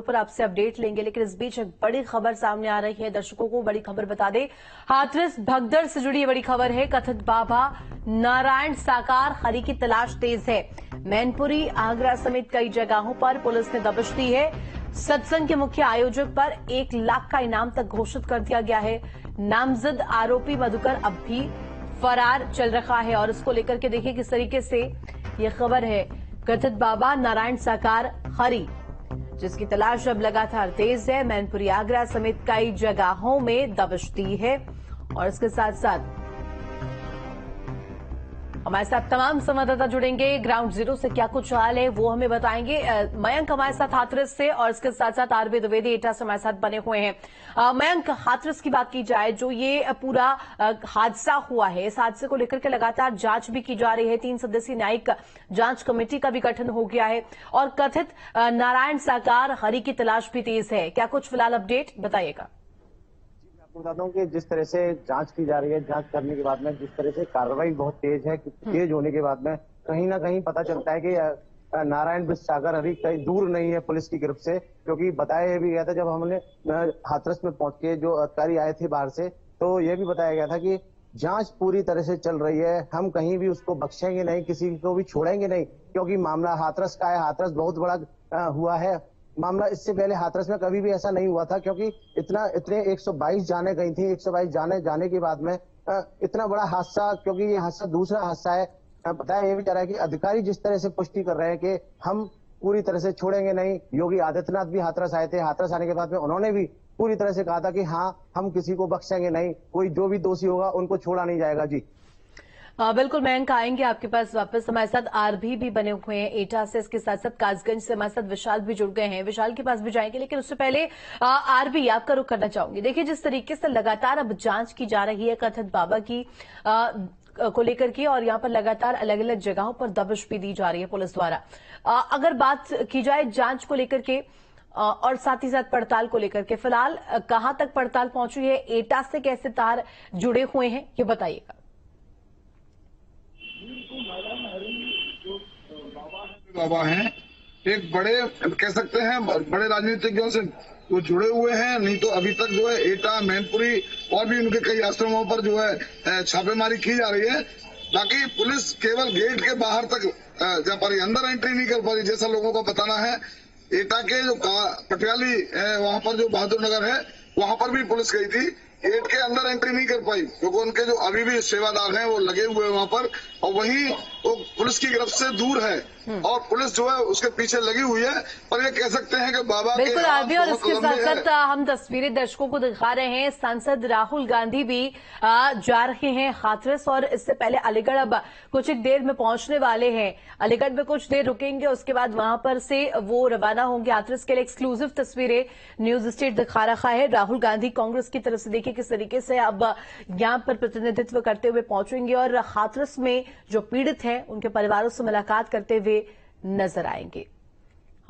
पर आपसे अपडेट लेंगे, लेकिन इस बीच एक बड़ी खबर सामने आ रही है। दर्शकों को बड़ी खबर बता दें, हाथरस भगदड़ से जुड़ी बड़ी खबर है। कथित बाबा नारायण साकार हरि की तलाश तेज है। मैनपुरी, आगरा समेत कई जगहों पर पुलिस ने दबिश दी है। सत्संग के मुख्य आयोजक पर 1 लाख का इनाम तक घोषित कर दिया गया है। नामजद आरोपी मधुकर अब भी फरार चल रहा है और इसको लेकर के देखिए किस तरीके से ये खबर है। कथित बाबा नारायण साकार हरि जिसकी तलाश अब लगातार तेज है। मैनपुरी, आगरा समेत कई जगहों में दबिश दी है और इसके साथ साथ हमारे साथ तमाम संवाददाता जुड़ेंगे। ग्राउंड जीरो से क्या कुछ हाल है वो हमें बताएंगे। मयंक हमारे साथ हाथरस से और इसके साथ साथ आरबी द्विवेदी एटा से हमारे साथ बने हुए हैं। मयंक, हाथरस की बात की जाए, जो ये पूरा हादसा हुआ है, इस हादसे को लेकर के लगातार जांच भी की जा रही है। 3 सदस्यीय न्यायिक जांच कमेटी का भी गठन हो गया है और कथित नारायण साकार हरि की तलाश भी तेज है। क्या कुछ फिलहाल अपडेट बताइएगा। बताता हूँ कि जिस तरह से जांच की जा रही है, जांच करने के बाद में जिस तरह से कार्रवाई बहुत तेज है, तेज होने के बाद में कहीं ना कहीं पता चलता है कि नारायण सागर हरि कहीं दूर नहीं है पुलिस की गिरफ्त से। क्योंकि बताया भी गया था जब हमने हाथरस में पहुंच के जो अधिकारी आए थे बाहर से, तो ये भी बताया गया था कि जांच पूरी तरह से चल रही है, हम कहीं भी उसको बख्शेंगे नहीं, किसी को भी छोड़ेंगे नहीं। क्योंकि मामला हाथरस का है, हाथरस बहुत बड़ा हुआ है मामला। इससे पहले हाथरस में कभी भी ऐसा नहीं हुआ था, क्योंकि इतने 122 जाने गई थी। 122 जाने के बाद में इतना बड़ा हादसा, क्योंकि ये हादसा दूसरा हादसा है। बताया ये भी जा रहा है कि अधिकारी जिस तरह से पुष्टि कर रहे हैं कि हम पूरी तरह से छोड़ेंगे नहीं। योगी आदित्यनाथ भी हाथरस आए थे, हाथरस आने के बाद में उन्होंने भी पूरी तरह से कहा था कि हाँ, हम किसी को बख्शेंगे नहीं, कोई जो भी दोषी होगा उनको छोड़ा नहीं जाएगा। जी बिल्कुल मयंक, आएंगे आपके पास वापस। हमारे साथ आरबी भी बने हुए हैं एटा से, इसके साथ साथ कासगंज से हमारे साथ विशाल भी जुड़ गए हैं। विशाल के पास भी जाएंगे, लेकिन उससे पहले आरबी आपका रुख करना चाहूंगी। देखिए, जिस तरीके से लगातार अब जांच की जा रही है कथित बाबा की को लेकर के, और यहाँ पर लगातार अलग अलग जगहों पर दबिश भी दी जा रही है पुलिस द्वारा। अगर बात की जाए जांच को लेकर के और साथ ही साथ पड़ताल को लेकर के, फिलहाल कहां तक पड़ताल पहुंची है? एटा से कैसे तार जुड़े हुए हैं ये बताइएगा। बाबा हैं, एक बड़े कह सकते हैं बड़े राजनीतिज्ञों से वो जुड़े हुए हैं। नहीं तो अभी तक जो है एटा, मैनपुरी और भी उनके कई आश्रमों पर जो है छापेमारी की जा रही है, ताकि पुलिस केवल गेट के बाहर तक जा पा रही, अंदर एंट्री नहीं कर पा रही। जैसा लोगों का बताना है, एटा के जो पटियाली वहां पर जो बहादुर नगर है, वहां पर भी पुलिस गई थी, गेट के अंदर एंट्री नहीं कर पाई, क्योंकि उनके जो अभी भी सेवादार हैं वो लगे हुए हैं वहां पर, और वहीं वो पुलिस की गिरफ्त से दूर है और पुलिस जो है उसके पीछे लगी हुई है। पर ये कह सकते हैं कि बाबा बिल्कुल आरबी, और इसके साथ साथ हम तस्वीरें दर्शकों को दिखा रहे हैं। सांसद राहुल गांधी भी जा रहे हैं हाथरस, और इससे पहले अलीगढ़ अब कुछ एक देर में पहुंचने वाले हैं। अलीगढ़ में कुछ देर रुकेंगे, उसके बाद वहां पर से वो रवाना होंगे हाथरस के लिए। एक्सक्लूसिव तस्वीरें न्यूज स्टेट दिखा रहा है। राहुल गांधी कांग्रेस की तरफ से देखिए किस तरीके से अब यहां पर प्रतिनिधित्व करते हुए पहुंचेंगे और हाथरस में जो पीड़ित हैं उनके परिवारों से मुलाकात करते हुए नजर आएंगे।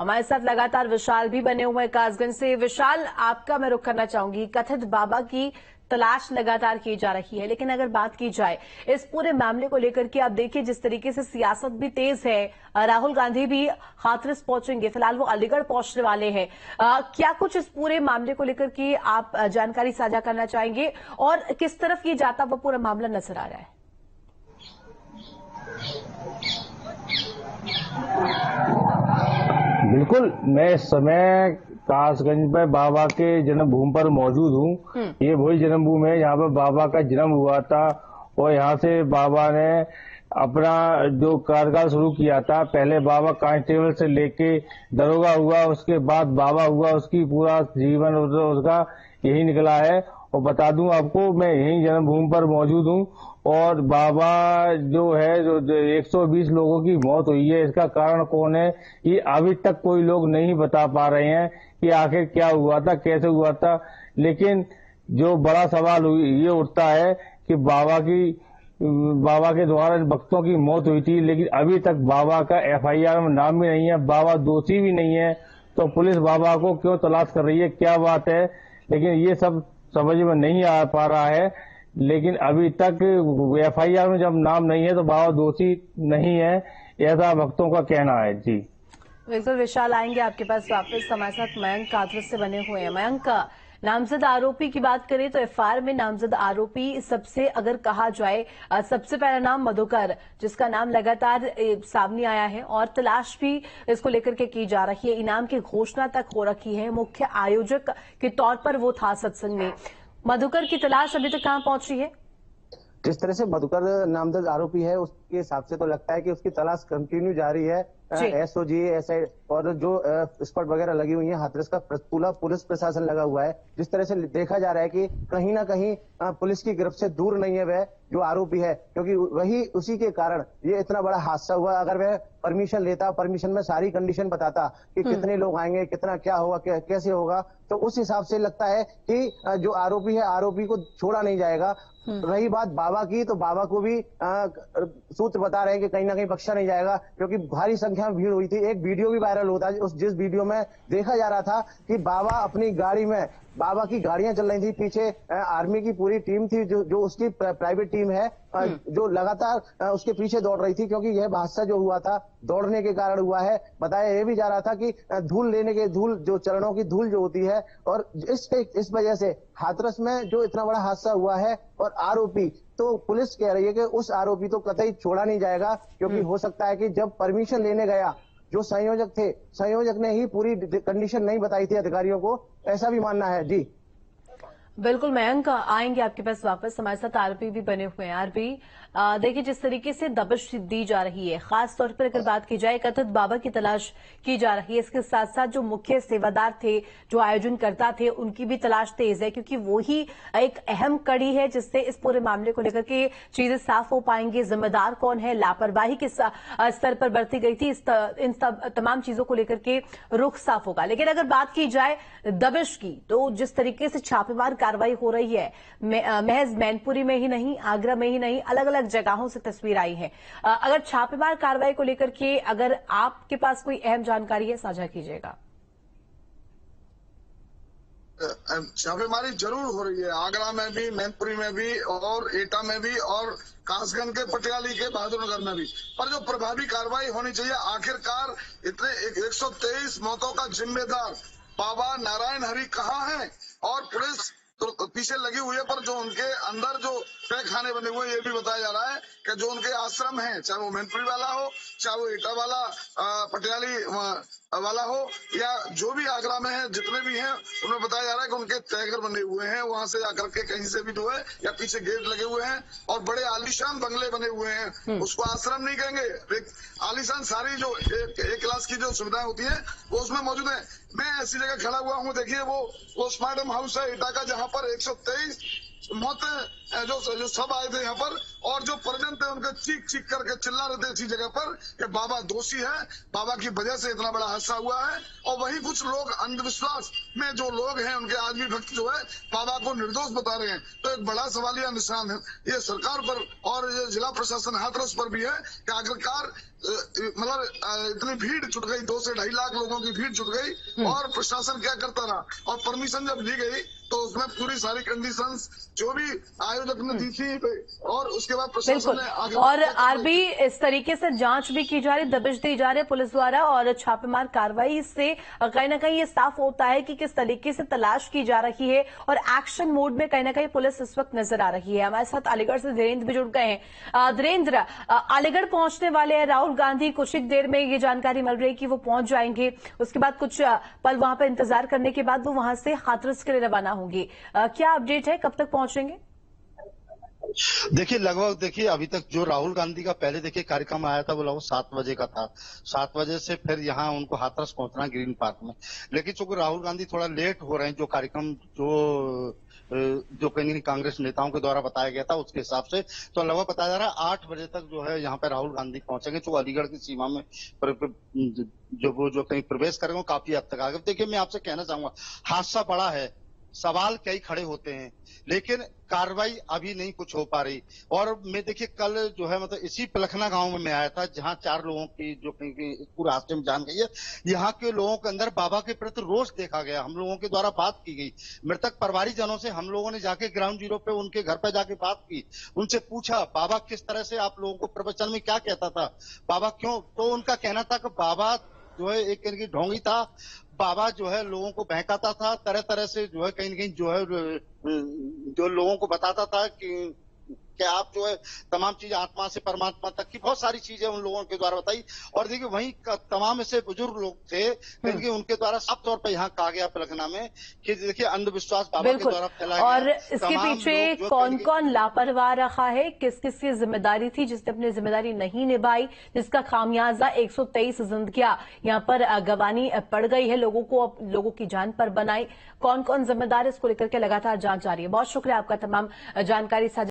हमारे साथ लगातार विशाल भी बने हुए हैं कासगंज से। विशाल, आपका मैं रुख करना चाहूंगी। कथित बाबा की तलाश लगातार की जा रही है, लेकिन अगर बात की जाए इस पूरे मामले को लेकर के, आप देखिए जिस तरीके से सियासत भी तेज है। राहुल गांधी भी हाथरस पहुंचेंगे, फिलहाल वो अलीगढ़ पहुंचने वाले हैं। क्या कुछ इस पूरे मामले को लेकर के आप जानकारी साझा करना चाहेंगे और किस तरफ ये जाता हुआ पूरा मामला नजर आ रहा है? बिल्कुल, मैं इस समय कासगंज में बाबा के जन्मभूमि पर मौजूद हूँ। ये वही जन्मभूमि है जहाँ पर बाबा का जन्म हुआ था और यहाँ से बाबा ने अपना जो कार्यकाल शुरू किया था। पहले बाबा कांस्टेबल से लेके दरोगा हुआ, उसके बाद बाबा हुआ। उसकी पूरा जीवन उसका यही निकला है। और बता दूं आपको, मैं यही जन्मभूमि पर मौजूद हूँ और बाबा जो है जो 120 लोगों की मौत हुई है, इसका कारण कौन है ये अभी तक कोई लोग नहीं बता पा रहे हैं कि आखिर क्या हुआ था, कैसे हुआ था। लेकिन जो बड़ा सवाल ये उठता है कि बाबा के द्वारा भक्तों की मौत हुई थी, लेकिन अभी तक बाबा का FIR में नाम भी नहीं है, बाबा दोषी भी नहीं है। तो पुलिस बाबा को क्यों तलाश कर रही है, क्या बात है? लेकिन ये सब समझ में नहीं आ पा रहा है। लेकिन अभी तक FIR में जब नाम नहीं है तो बाबा दोषी नहीं है, ऐसा भक्तों का कहना है। जी बिल्कुल विशाल, आएंगे आपके पास वापस। हमारे साथ मयंक हाथरस से बने हुए हैं। मयंक, नामजद आरोपी की बात करें तो एफआईआर में नामजद आरोपी सबसे अगर कहा जाए, सबसे पहला नाम मधुकर, जिसका नाम लगातार सामने आया है और तलाश भी इसको लेकर के की जा रही है। इनाम की घोषणा तक हो रखी है। मुख्य आयोजक के तौर पर वो था सत्संग में। मधुकर की तलाश अभी तक कहां पहुंची है? जिस तरह से मधुकर नामजद आरोपी है, उसके हिसाब से तो लगता है कि उसकी तलाश कंटिन्यू जारी है। एसओजी, एसआई और जो स्पॉट वगैरह लगी हुई है, हाथरस का पूरा पुलिस प्रशासन लगा हुआ है। जिस तरह से देखा जा रहा है कि कहीं ना कहीं पुलिस की गिरफ्त से दूर नहीं है वह जो आरोपी है, क्योंकि वही उसी के कारण ये इतना बड़ा हादसा हुआ। अगर वह परमिशन लेता, परमिशन में सारी कंडीशन बताता कि कितने लोग आएंगे, कितना क्या होगा, कैसे होगा, तो उस हिसाब से लगता है कि जो आरोपी है, आरोपी को छोड़ा नहीं जाएगा। रही बात बाबा की, तो बाबा को भी सूत्र बता रहे हैं कि कहीं ना कहीं बख्शा नहीं जाएगा, क्योंकि भारी संख्या में भीड़ हुई थी। एक वीडियो भी वायरल होता है, जिस वीडियो में देखा जा रहा था कि बाबा अपनी गाड़ी में, बाबा की गाड़ियां चल रही थी, पीछे आर्मी की पूरी टीम थी, जो उसकी प्राइवेट टीम है, जो लगातार उसके पीछे दौड़ रही थी, क्योंकि यह हादसा जो हुआ था दौड़ने के कारण हुआ है। बताया यह भी जा रहा था कि धूल लेने के, धूल जो चरणों की धूल जो होती है, और इस वजह से हाथरस में जो इतना बड़ा हादसा हुआ है। और आरोपी तो पुलिस कह रही है कि उस आरोपी तो कतई छोड़ा नहीं जाएगा, क्योंकि हो सकता है कि जब परमिशन लेने गया जो संयोजक थे, संयोजक ने ही पूरी कंडीशन नहीं बताई थी अधिकारियों को, ऐसा भी मानना है। जी बिल्कुल मयंक, आएंगे आपके पास वापस। हमारे साथ आरपी भी बने हुए हैं। आरपी, देखिए जिस तरीके से दबिश दी जा रही है, खास तौर पर अगर बात की जाए, कथित बाबा की तलाश की जा रही है। इसके साथ साथ जो मुख्य सेवादार थे, जो आयोजन करता थे, उनकी भी तलाश तेज है, क्योंकि वो ही एक अहम कड़ी है जिससे इस पूरे मामले को लेकर के चीजें साफ हो पाएंगी। जिम्मेदार कौन है, लापरवाही किस स्तर पर बरती गई थी, इन तमाम चीजों को लेकर के रुख साफ होगा। लेकिन अगर बात की जाए दबिश की, तो जिस तरीके से छापेमार कार्रवाई हो रही है, महज मैनपुरी में ही नहीं, आगरा में ही नहीं, अलग अलग जगहों से तस्वीर आई है। अगर छापेमार कार्रवाई को लेकर के अगर आपके पास कोई अहम जानकारी है, साझा कीजिएगा। छापेमारी जरूर हो रही है, आगरा में भी, मैनपुरी में भी, और एटा में भी, और कासगंज के, पटियाली के, बहादुरनगर में भी। पर जो प्रभावी कार्रवाई होनी चाहिए, आखिरकार इतने 123 मौतों का जिम्मेदार बाबा नारायण हरि कहाँ है? और पुलिस तो पीछे लगी हुई है, पर जो उनके अंदर जो तहखाने बने हुए, ये भी बताया जा रहा है कि जो उनके आश्रम हैं, चाहे वो मैनपुरी वाला हो, चाहे वो एटा वाला, पटियाली वाला हो, या जो भी आगरा में है, जितने भी हैं, उन्हें बताया जा रहा है कि उनके तहघर बने हुए हैं, वहां से आकर के कहीं से भी जो है, या पीछे गेट लगे हुए हैं, और बड़े आलीशान बंगले बने हुए हैं। उसको आश्रम नहीं कहेंगे, आलीशान सारी जो एक क्लास की जो सुविधाएं होती है वो उसमें मौजूद है। मैं ऐसी जगह खड़ा हुआ हूँ, देखिए वो पोस्टमार्टम हाउस है एटा का, जहाँ पर 123 मौतें जो सब आए थे यहाँ पर, और जो परिजन थे उनके चीख चीख करके चिल्ला रहे थे इसी जगह पर कि बाबा दोषी है, बाबा की वजह से इतना बड़ा हादसा हुआ है। और वही कुछ लोग अंधविश्वास में जो लोग हैं, उनके आदमी भक्त जो है, बाबा को निर्दोष बता रहे हैं। तो एक बड़ा सवालिया निशान है ये सरकार पर और ये जिला प्रशासन हाथरस पर भी है कि आखिरकार मतलब इतनी भीड़ जुट गई, 2 से 2.5 लाख लोगों की भीड़ जुट गई, और प्रशासन क्या करता रहा। और परमिशन जब ली गई तो उसमें पूरी सारी कंडीशंस जो भी आयोजक ने दी थी, और उसके बाद प्रशासन ने आगे। और आरबी, इस तरीके से जांच भी की जा रही, दबिश दी जा रही है पुलिस द्वारा, और छापेमार कार्रवाई से कहीं ना कहीं ये साफ होता है कि किस तरीके से तलाश की जा रही है, और एक्शन मोड में कहीं ना कहीं पुलिस इस वक्त नजर आ रही है। हमारे साथ अलीगढ़ से धीरेन्द्र भी जुड़ गए हैं। धीरेन्द्र, अलीगढ़ पहुंचने वाले हैं राहुल गांधी, कुछ ही देर में ये जानकारी मिल रही है कि वो पहुंच जाएंगे। उसके बाद कुछ पल वहां पर इंतजार करने के बाद वो वहां से हाथरस के लिए रवाना होंगे। क्या अपडेट है, कब तक पहुंचेंगे? देखिए लगभग, देखिए अभी तक जो राहुल गांधी का पहले देखिए कार्यक्रम आया था वो लगभग 7 बजे का था। 7 बजे से फिर यहाँ उनको हाथरस पहुंचना ग्रीन पार्क में, लेकिन चूंकि राहुल गांधी थोड़ा लेट हो रहे हैं, जो कार्यक्रम जो कहीं कांग्रेस नेताओं के द्वारा बताया गया था उसके हिसाब से, तो लगभग बताया जा रहा है 8 बजे तक जो है यहाँ पे राहुल गांधी पहुंचेंगे, जो अलीगढ़ की सीमा में जो कहीं प्रवेश करेंगे काफी हद तक आगे। देखिए मैं आपसे कहना चाहूंगा, हादसा बड़ा है, सवाल कई खड़े होते हैं, लेकिन कार्रवाई अभी नहीं कुछ हो पा रही। और मैं देखिए कल जो है मतलब इसी पलखना गांव में मैं आया था, जहां 4 लोगों की जो पूरे हादसे में जान गई है। यहाँ के लोगों के अंदर बाबा के प्रति रोष देखा गया, हम लोगों के द्वारा बात की गई, मृतक परिवारीजनों से हम लोगों ने जाके ग्राउंड जीरो पे उनके घर पे जाके बात की, उनसे पूछा बाबा किस तरह से आप लोगों को प्रवचन में क्या कहता था, बाबा क्यों, तो उनका कहना था कि बाबा जो है एक कहीं ढोंगी था। बाबा जो है लोगों को बहकाता था, तरह तरह से जो है कहीं न कहीं जो है जो लोगों को बताता था कि आप जो है तमाम चीजें आत्मा से परमात्मा तक की बहुत सारी चीजें उन लोगों के द्वारा बताई। और देखिए वहीं तमाम ऐसे बुजुर्ग लोग थे कहीं उनके द्वारा साफ तौर पर यहाँ कहा गया पलखना में कि देखिए अंधविश्वास बाबा के द्वारा फैलाया गया। और इसके पीछे कौन कौन लापरवाह रहा है, किस किस की जिम्मेदारी थी, जिसने अपनी जिम्मेदारी नहीं निभाई, जिसका खामियाजा 123 जिंदगियां यहाँ पर गंवानी पड़ गई है, लोगों की जान पर बनाई, कौन कौन जिम्मेदार, इसको लेकर के लगातार जांच जारी है। बहुत शुक्रिया आपका तमाम जानकारी साझा